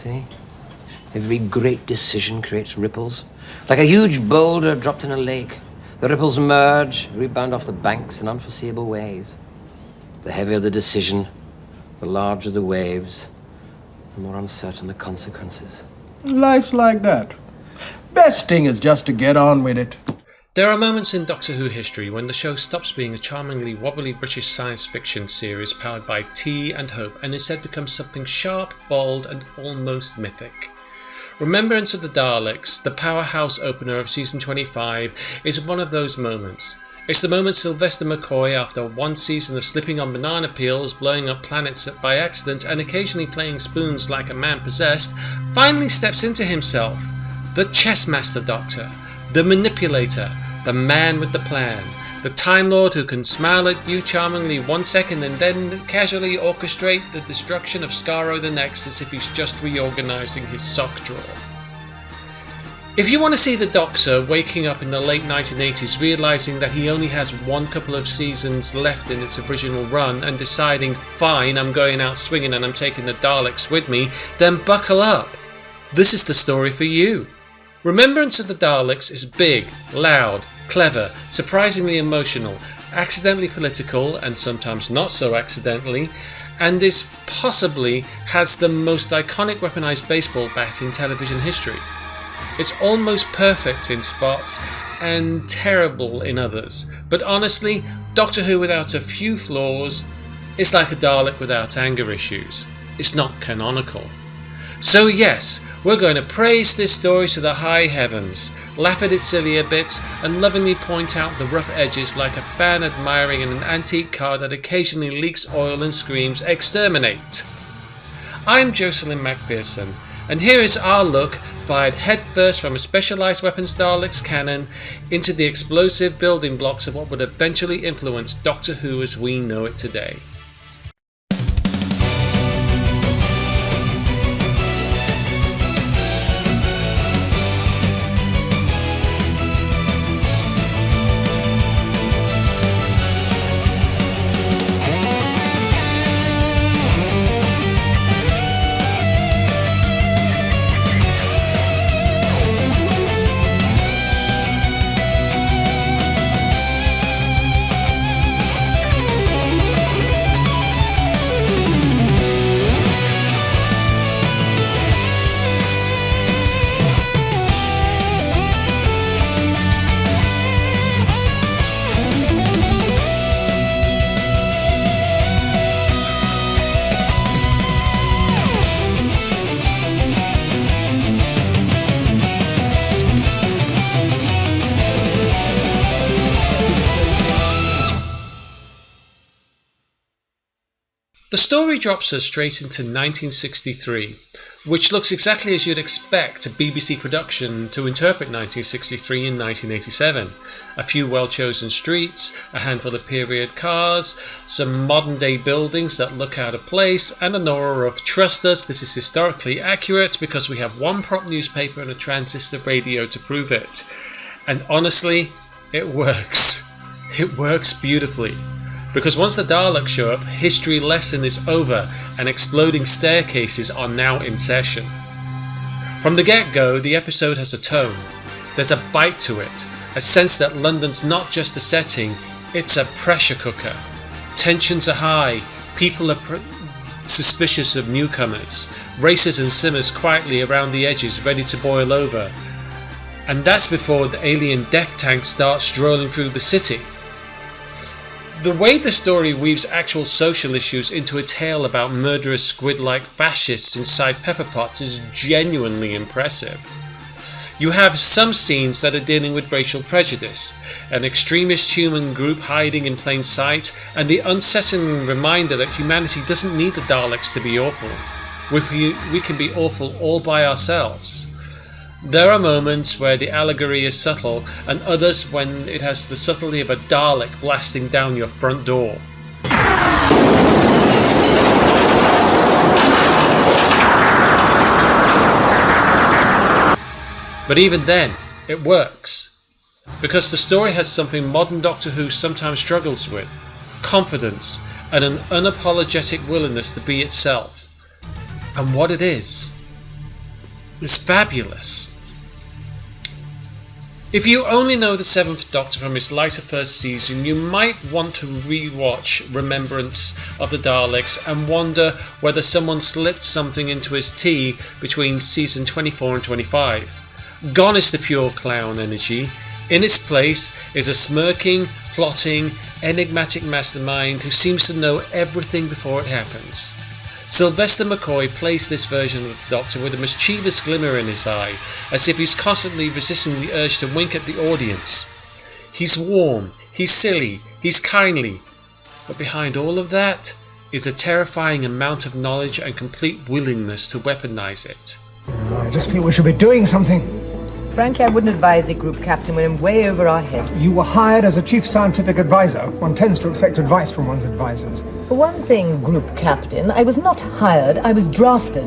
See? Every great decision creates ripples. Like a huge boulder dropped in a lake. The ripples merge, rebound off the banks in unforeseeable ways. The heavier the decision, the larger the waves, the more uncertain the consequences. Life's like that. Best thing is just to get on with it. There are moments in Doctor Who history when the show stops being a charmingly wobbly British science fiction series powered by tea and hope and instead becomes something sharp, bold and almost mythic. Remembrance of the Daleks, the powerhouse opener of season 25, is one of those moments. It's the moment Sylvester McCoy, after one season of slipping on banana peels, blowing up planets by accident and occasionally playing spoons like a man possessed, finally steps into himself. The chessmaster Doctor, the manipulator, the man with the plan, the Time Lord who can smile at you charmingly 1 second and then casually orchestrate the destruction of Skaro the next as if he's just reorganising his sock drawer. If you want to see the Doctor waking up in the late 1980s realising that he only has one couple of seasons left in its original run and deciding, fine, I'm going out swinging and I'm taking the Daleks with me, then buckle up. This is the story for you. Remembrance of the Daleks is big, loud, clever, surprisingly emotional, accidentally political and sometimes not so accidentally, and is possibly has the most iconic weaponized baseball bat in television history. It's almost perfect in spots and terrible in others, but honestly, Doctor Who without a few flaws is like a Dalek without anger issues. It's not canonical. So yes, we're going to praise this story to the high heavens, laugh at its sillier bits, and lovingly point out the rough edges like a fan admiring an antique car that occasionally leaks oil and screams, "Exterminate!" I'm Jocelyn McPherson, and here is our look, fired headfirst from a Specialized Weapons Daleks canon into the explosive building blocks of what would eventually influence Doctor Who as we know it today. The story drops us straight into 1963, which looks exactly as you'd expect a BBC production to interpret 1963 in 1987. A few well-chosen streets, a handful of period cars, some modern-day buildings that look out of place, and an aura of "trust us, this is historically accurate because we have one prop newspaper and a transistor radio to prove it." And honestly, it works. It works beautifully. Because once the Daleks show up, history lesson is over and exploding staircases are now in session. From the get-go, the episode has a tone. There's a bite to it, a sense that London's not just a setting, it's a pressure cooker. Tensions are high, people are suspicious of newcomers, racers and simmers quietly around the edges ready to boil over. And that's before the alien death tank starts strolling through the city. The way the story weaves actual social issues into a tale about murderous squid-like fascists inside pepper pots is genuinely impressive. You have some scenes that are dealing with racial prejudice, an extremist human group hiding in plain sight, and the unsettling reminder that humanity doesn't need the Daleks to be awful. We can be awful all by ourselves. There are moments where the allegory is subtle, and others when it has the subtlety of a Dalek blasting down your front door. But even then, it works. Because the story has something modern Doctor Who sometimes struggles with: confidence and an unapologetic willingness to be itself. And what it is is fabulous. If you only know the Seventh Doctor from his lighter first season, you might want to re-watch Remembrance of the Daleks and wonder whether someone slipped something into his tea between season 24 and 25. Gone is the pure clown energy. In its place is a smirking, plotting, enigmatic mastermind who seems to know everything before it happens. Sylvester McCoy plays this version of the Doctor with a mischievous glimmer in his eye, as if he's constantly resisting the urge to wink at the audience. He's warm, he's silly, he's kindly, but behind all of that is a terrifying amount of knowledge and complete willingness to weaponize it. I just feel we should be doing something. Frankly, I wouldn't advise it, Group Captain. We're in way over our heads. You were hired as a chief scientific advisor. One tends to expect advice from one's advisors. For one thing, Group Captain, I was not hired, I was drafted.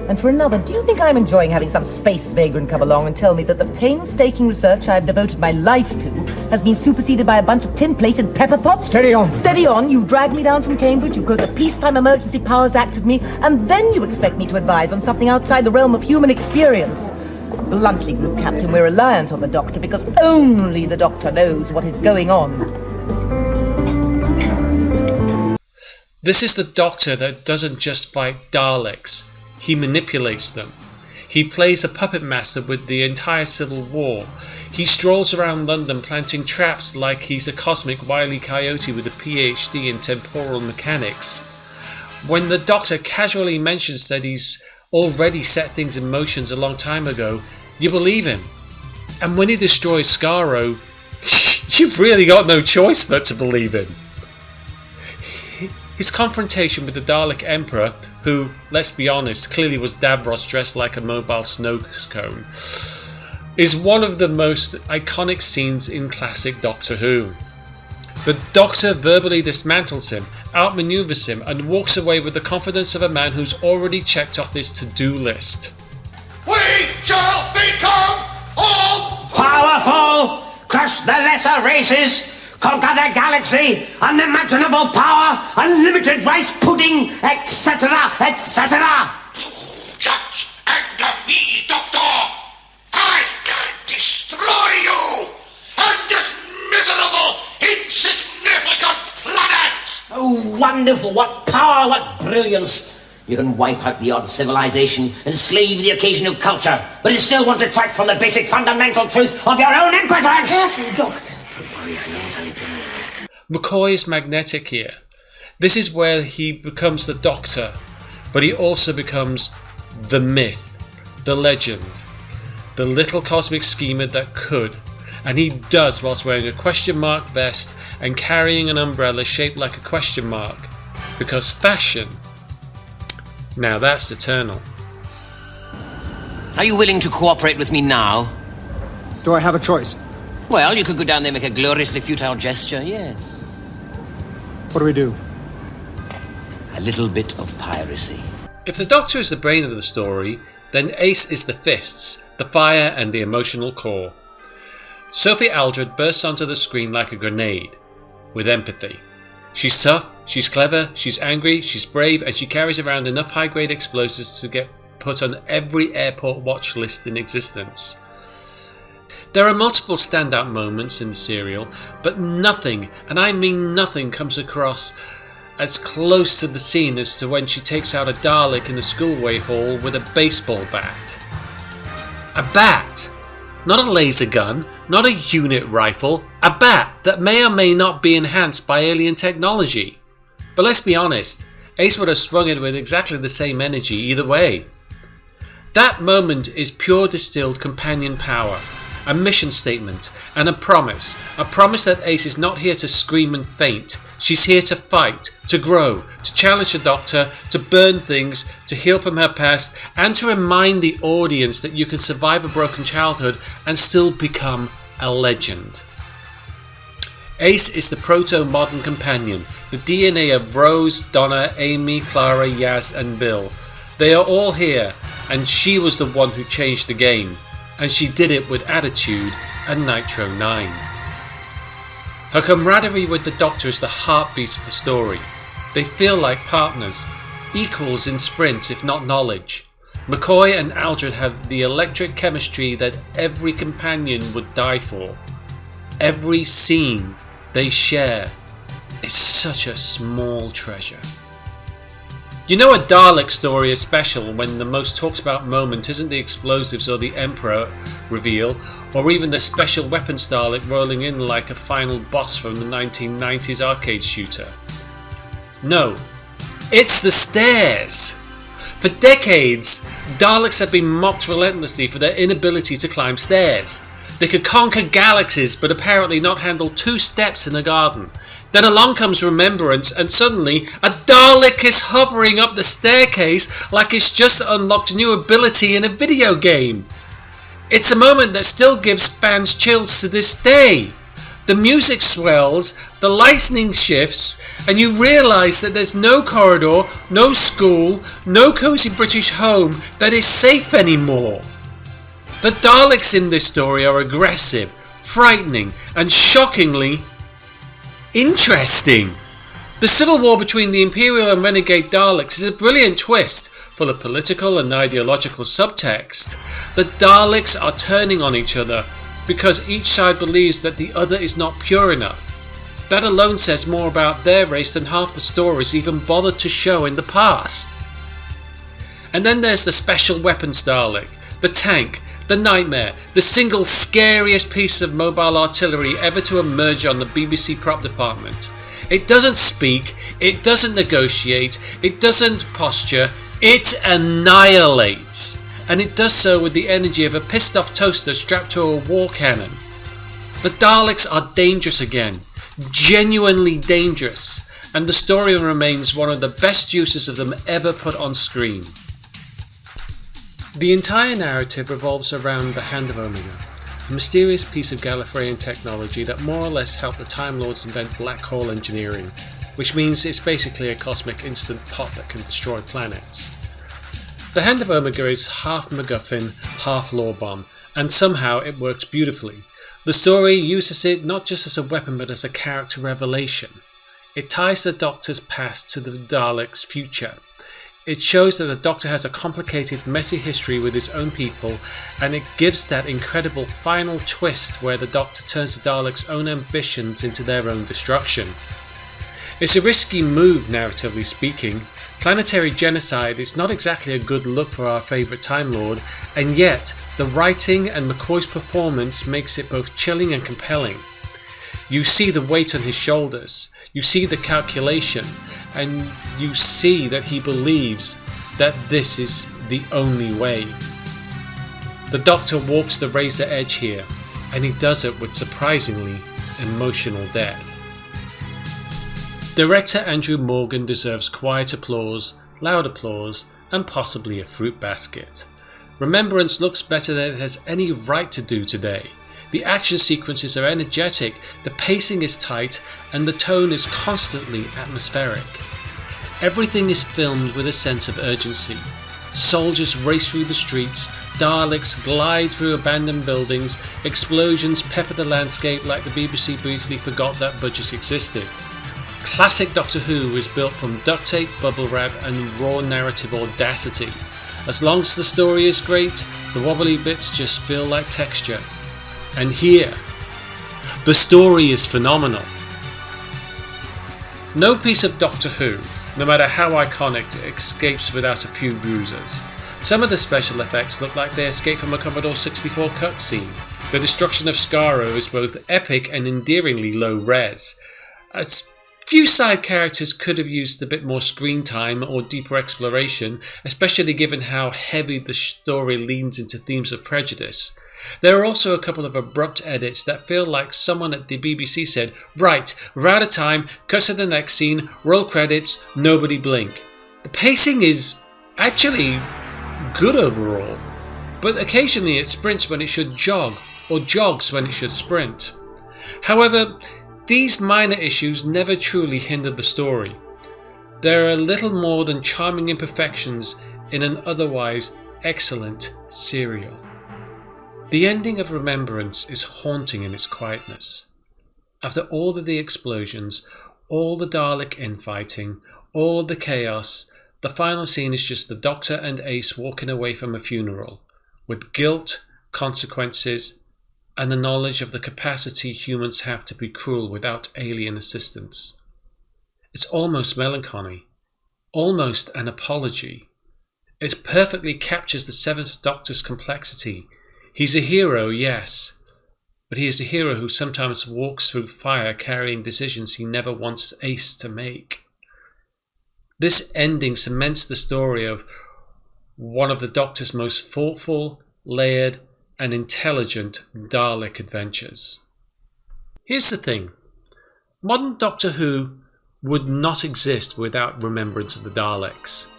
And for another, do you think I'm enjoying having some space vagrant come along and tell me that the painstaking research I've devoted my life to has been superseded by a bunch of tin-plated pepper pots? Steady on. Steady on. You dragged me down from Cambridge, you quote the Peacetime Emergency Powers Act at me, and then you expect me to advise on something outside the realm of human experience. Bluntly, Group Captain, we're reliant on the Doctor because only the Doctor knows what is going on. This is the Doctor that doesn't just fight Daleks, he manipulates them. He plays a puppet master with the entire Civil War. He strolls around London planting traps like he's a cosmic wily coyote with a PhD in temporal mechanics. When the Doctor casually mentions that he's already set things in motion a long time ago, you believe him. And when he destroys Skaro, you've really got no choice but to believe him. His confrontation with the Dalek Emperor, who, let's be honest, clearly was Davros dressed like a mobile snow cone, is one of the most iconic scenes in classic Doctor Who. The Doctor verbally dismantles him, outmaneuvers him, and walks away with the confidence of a man who's already checked off his to-do list. We shall become all powerful, crush the lesser races, conquer the galaxy, unimaginable power, unlimited rice pudding, etc., etc. Such anger me, Doctor. I can destroy you and this miserable, insignificant planet. Oh, wonderful, what power, what brilliance. You can wipe out the odd civilization, enslave the occasional culture, but you still won't detract from the basic fundamental truth of your own impotence. Careful, Doctor. McCoy is magnetic here. This is where he becomes the Doctor, but he also becomes the myth, the legend, the little cosmic schemer that could, and he does whilst wearing a question mark vest and carrying an umbrella shaped like a question mark, because fashion, now that's eternal. Are you willing to cooperate with me now? Do I have a choice? Well, you could go down there and make a gloriously futile gesture, yes. What do we do? A little bit of piracy. If the Doctor is the brain of the story, then Ace is the fists, the fire and the emotional core. Sophie Aldred bursts onto the screen like a grenade, with empathy. She's tough, she's clever, she's angry, she's brave, and she carries around enough high-grade explosives to get put on every airport watch list in existence. There are multiple standout moments in the serial, but nothing, and I mean nothing, comes across as close to the scene as to when she takes out a Dalek in the schoolway hall with a baseball bat. A bat! Not a laser gun, not a unit rifle, a bat that may or may not be enhanced by alien technology. But let's be honest, Ace would have sprung it with exactly the same energy either way. That moment is pure distilled companion power, a mission statement, and a promise that Ace is not here to scream and faint. She's here to fight, to grow, to challenge the Doctor, to burn things, to heal from her past, and to remind the audience that you can survive a broken childhood and still become a legend. Ace is the proto-modern companion, the DNA of Rose, Donna, Amy, Clara, Yaz, and Bill. They are all here, and she was the one who changed the game, and she did it with attitude and Nitro 9. Her camaraderie with the Doctor is the heartbeat of the story. They feel like partners, equals in sprint if not knowledge. McCoy and Aldred have the electric chemistry that every companion would die for. Every scene they share is such a small treasure. You know, a Dalek story is special when the most talked about moment isn't the explosives or the Emperor reveal, or even the Special Weapons Dalek rolling in like a final boss from the 1990s arcade shooter. No, it's the stairs! For decades, Daleks have been mocked relentlessly for their inability to climb stairs. They could conquer galaxies, but apparently not handle 2 steps in a garden. Then along comes Remembrance, and suddenly a Dalek is hovering up the staircase like it's just unlocked a new ability in a video game. It's a moment that still gives fans chills to this day. The music swells, the lightning shifts, and you realise that there's no corridor, no school, no cosy British home that is safe anymore. The Daleks in this story are aggressive, frightening, and shockingly interesting. The civil war between the Imperial and Renegade Daleks is a brilliant twist, full of political and ideological subtext. The Daleks are turning on each other because each side believes that the other is not pure enough. That alone says more about their race than half the stories even bothered to show in the past. And then there's the Special Weapons Dalek, the tank, the nightmare, the single scariest piece of mobile artillery ever to emerge on the BBC prop department. It doesn't speak, it doesn't negotiate, it doesn't posture, it annihilates. And it does so with the energy of a pissed off toaster strapped to a war cannon. The Daleks are dangerous again, genuinely dangerous, and the story remains one of the best uses of them ever put on screen. The entire narrative revolves around the Hand of Omega, a mysterious piece of Gallifreyan technology that more or less helped the Time Lords invent black hole engineering, which means it's basically a cosmic instant pot that can destroy planets. The Hand of Omega is half MacGuffin, half lore bomb, and somehow it works beautifully. The story uses it not just as a weapon but as a character revelation. It ties the Doctor's past to the Daleks' future. It shows that the Doctor has a complicated, messy history with his own people, and it gives that incredible final twist where the Doctor turns the Daleks' own ambitions into their own destruction. It's a risky move, narratively speaking. Planetary genocide is not exactly a good look for our favourite Time Lord, and yet the writing and McCoy's performance makes it both chilling and compelling. You see the weight on his shoulders, you see the calculation, and you see that he believes that this is the only way. The Doctor walks the razor edge here, and he does it with surprisingly emotional depth. Director Andrew Morgan deserves quiet applause, loud applause, and possibly a fruit basket. Remembrance looks better than it has any right to do today. The action sequences are energetic, the pacing is tight, and the tone is constantly atmospheric. Everything is filmed with a sense of urgency. Soldiers race through the streets, Daleks glide through abandoned buildings, explosions pepper the landscape like the BBC briefly forgot that budgets existed. Classic Doctor Who is built from duct tape, bubble wrap, and raw narrative audacity. As long as the story is great, the wobbly bits just feel like texture. And here, the story is phenomenal. No piece of Doctor Who, no matter how iconic, escapes without a few bruises. Some of the special effects look like they escape from a Commodore 64 cutscene. The destruction of Skaro is both epic and endearingly low res. A few side characters could have used a bit more screen time or deeper exploration, especially given how heavy the story leans into themes of prejudice. There are also a couple of abrupt edits that feel like someone at the BBC said, "Right, we're out of time, cut to the next scene, roll credits, nobody blink." The pacing is actually good overall, but occasionally it sprints when it should jog, or jogs when it should sprint. However, these minor issues never truly hindered the story. There are little more than charming imperfections in an otherwise excellent serial. The ending of Remembrance is haunting in its quietness. After all of the explosions, all the Dalek infighting, all the chaos, The final scene is just the Doctor and Ace walking away from a funeral, with guilt, consequences, and the knowledge of the capacity humans have to be cruel without alien assistance. It's almost melancholy, almost an apology. It perfectly captures the Seventh Doctor's complexity. He's a hero, yes, but he is a hero who sometimes walks through fire carrying decisions he never wants Ace to make. This ending cements the story of one of the Doctor's most thoughtful, layered, and intelligent Dalek adventures. Here's the thing. Modern Doctor Who would not exist without Remembrance of the Daleks.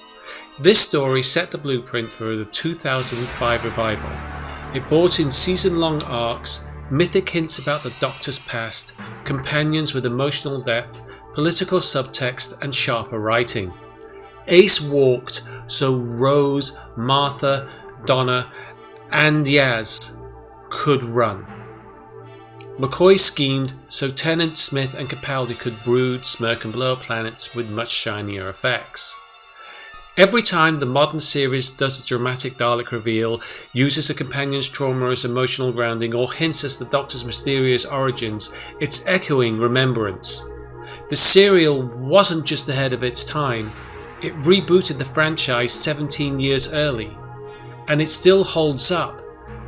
This story set the blueprint for the 2005 revival. It brought in season-long arcs, mythic hints about the Doctor's past, companions with emotional depth, political subtext, and sharper writing. Ace walked so Rose, Martha, Donna, and Yaz could run. McCoy schemed so Tennant, Smith, and Capaldi could brood, smirk, and blow up planets with much shinier effects. Every time the modern series does a dramatic Dalek reveal, uses a companion's trauma as emotional grounding, or hints at the Doctor's mysterious origins, it's echoing Remembrance. The serial wasn't just ahead of its time, it rebooted the franchise 17 years early. And it still holds up.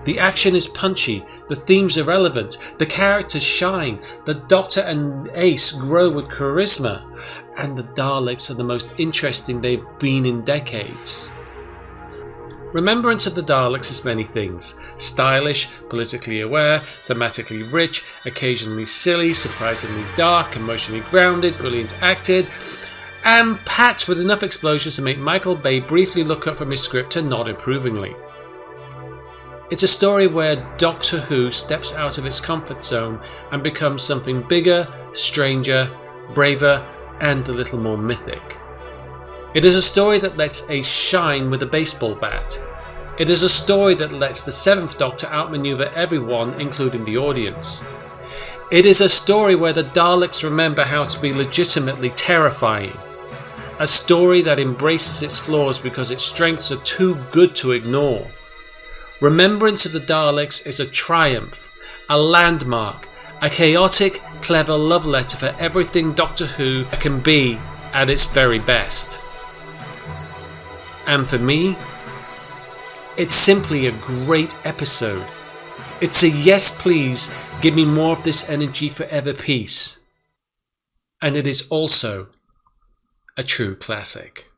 The action is punchy, the themes are relevant, the characters shine, the Doctor and Ace grow with charisma, and the Daleks are the most interesting they've been in decades. Remembrance of the Daleks is many things: stylish, politically aware, thematically rich, occasionally silly, surprisingly dark, emotionally grounded, brilliant acted, and packed with enough explosions to make Michael Bay briefly look up from his script and nod approvingly. It's a story where Doctor Who steps out of its comfort zone and becomes something bigger, stranger, braver, and a little more mythic. It is a story that lets Ace shine with a baseball bat. It is a story that lets the Seventh Doctor outmaneuver everyone, including the audience. It is a story where the Daleks remember how to be legitimately terrifying. A story that embraces its flaws because its strengths are too good to ignore. Remembrance of the Daleks is a triumph, a landmark, a chaotic, clever love letter for everything Doctor Who can be at its very best. And for me, it's simply a great episode. It's a yes please, give me more of this energy forever piece. And it is also a true classic.